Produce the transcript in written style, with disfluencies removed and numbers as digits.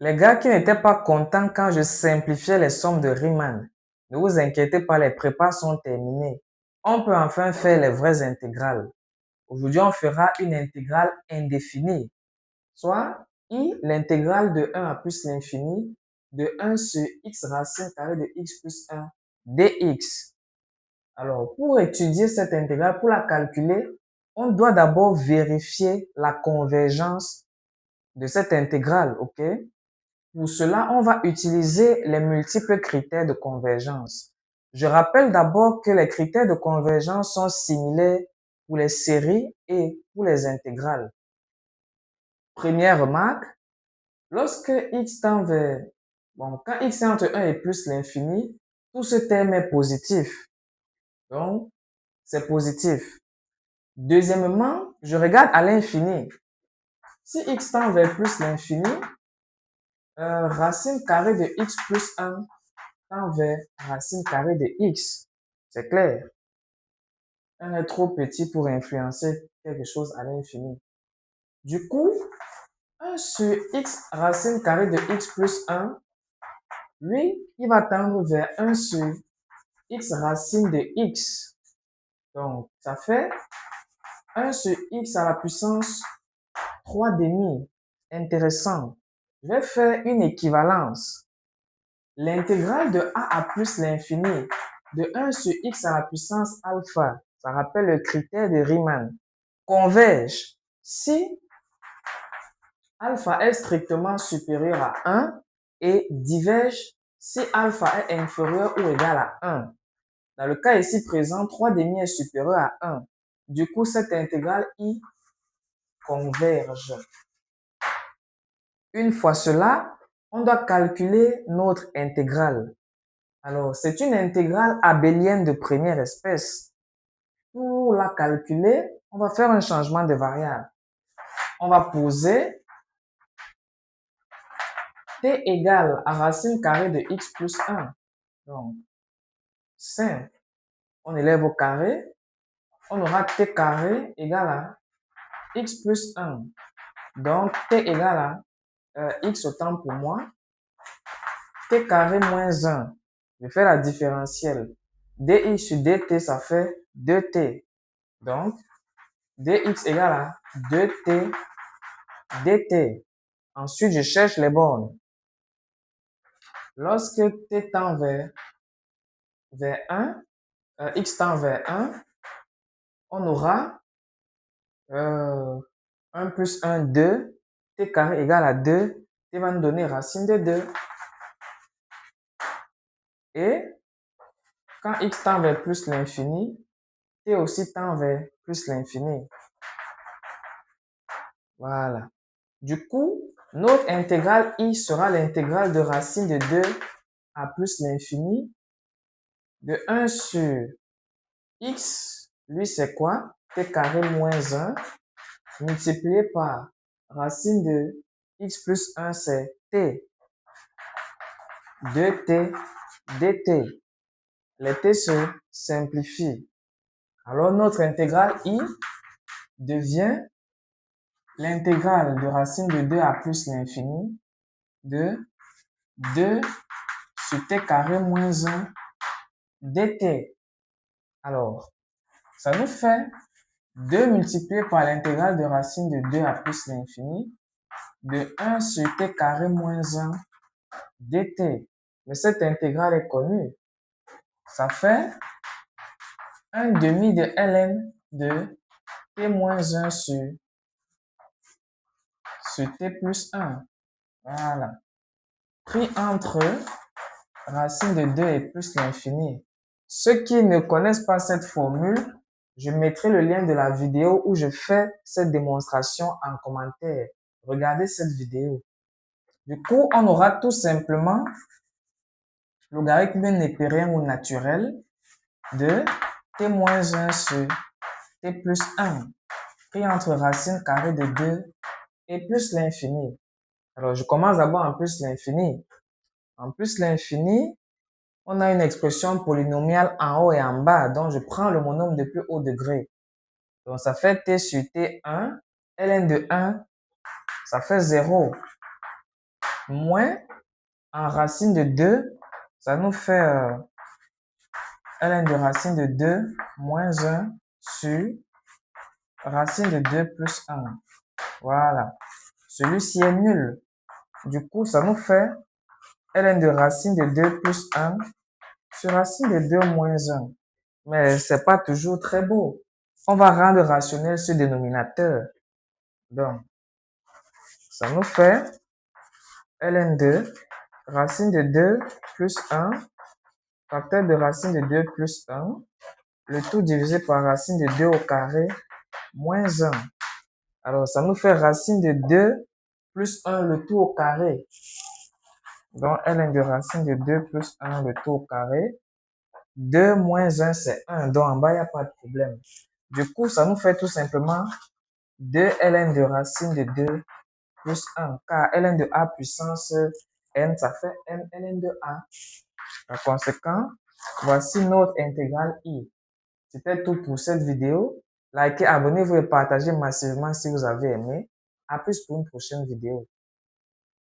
Les gars qui n'étaient pas contents quand je simplifiais les sommes de Riemann, ne vous inquiétez pas, les prépas sont terminés. On peut enfin faire les vraies intégrales. Aujourd'hui, on fera une intégrale indéfinie, soit I, l'intégrale de 1 à plus l'infini, de 1 sur x racine carrée de x plus 1 dx. Alors, pour étudier cette intégrale, pour la calculer, on doit d'abord vérifier la convergence de cette intégrale, ok? Pour cela, on va utiliser les multiples critères de convergence. Je rappelle d'abord que les critères de convergence sont similaires pour les séries et pour les intégrales. Première remarque, lorsque x tend vers, quand x est entre 1 et plus l'infini, tout ce terme est positif. Donc, c'est positif. Deuxièmement, je regarde à l'infini. Si x tend vers plus l'infini, racine carrée de x plus 1 tend vers racine carrée de x. C'est clair. 1 est trop petit pour influencer quelque chose à l'infini. Du coup, 1 sur x racine carrée de x plus 1, lui, il va tendre vers 1 sur x racine de x. Donc, ça fait 1 sur x à la puissance 3 demi. Intéressant. Je vais faire une équivalence. L'intégrale de a à plus l'infini de 1 sur x à la puissance alpha, ça rappelle le critère de Riemann, converge si alpha est strictement supérieur à 1 et diverge si alpha est inférieur ou égal à 1. Dans le cas ici présent, 3 demi est supérieur à 1. Du coup, cette intégrale I converge. Une fois cela, on doit calculer notre intégrale. Alors, c'est une intégrale abélienne de première espèce. Pour la calculer, on va faire un changement de variable. On va poser t égale à racine carrée de x plus 1. Donc, simple. On élève au carré. On aura t carré égale à x plus 1. Donc, t égale à x autant pour moi. T carré moins 1. Je fais la différentielle. dx sur dt, ça fait 2t. Donc, dx égale à 2t dt. Ensuite, je cherche les bornes. Lorsque t tend vers 1, x tend vers 1, on aura 1 plus 1, 2. T carré égale à 2. T va nous donner racine de 2. Et quand x tend vers plus l'infini, t aussi tend vers plus l'infini. Voilà. Du coup, notre intégrale I sera l'intégrale de racine de 2 à plus l'infini de 1 sur x, lui c'est quoi? T carré moins 1 multiplié par racine de x plus 1, c'est t. 2t dt. Les t se simplifient. Alors notre intégrale I devient l'intégrale de racine de 2 à plus l'infini de 2 sur t carré moins 1 dt. Alors, ça nous fait 2 multiplié par l'intégrale de racine de 2 à plus l'infini de 1 sur t carré moins 1 dt. Mais cette intégrale est connue. Ça fait 1 demi de ln de t moins 1 sur t plus 1. Voilà. Pris entre racine de 2 et plus l'infini. Ceux qui ne connaissent pas cette formule, je mettrai le lien de la vidéo où je fais cette démonstration en commentaire. Regardez cette vidéo. Du coup, on aura tout simplement logarithme népérien ou naturel de t moins 1 sur t plus 1 pris entre racine carrée de 2 et plus l'infini. Alors, je commence d'abord en plus l'infini. En plus l'infini, on a une expression polynomiale en haut et en bas, donc je prends le monome de plus haut degré. Donc, ça fait t sur t1, ln de 1, ça fait 0. moins en racine de 2, ça nous fait ln de racine de 2 moins 1 sur racine de 2 plus 1. Voilà. Celui-ci est nul. Du coup, ça nous fait ln de racine de 2 plus 1 sur racine de 2 moins 1. Mais c'est pas toujours très beau. On va rendre rationnel ce dénominateur. Donc, ça nous fait ln de racine de 2 plus 1, facteur de racine de 2 plus 1, le tout divisé par racine de 2 au carré moins 1. Alors, ça nous fait racine de 2 plus 1, le tout au carré. Donc, ln de racine de 2 plus 1, le tout au carré. 2 moins 1, c'est 1. Donc, en bas, il n'y a pas de problème. Du coup, ça nous fait tout simplement 2 ln de racine de 2 plus 1. Car ln de a puissance n, ça fait n ln de a. Par conséquent, voici notre intégrale i. C'était tout pour cette vidéo. Likez, abonnez-vous et partagez massivement si vous avez aimé. À plus pour une prochaine vidéo.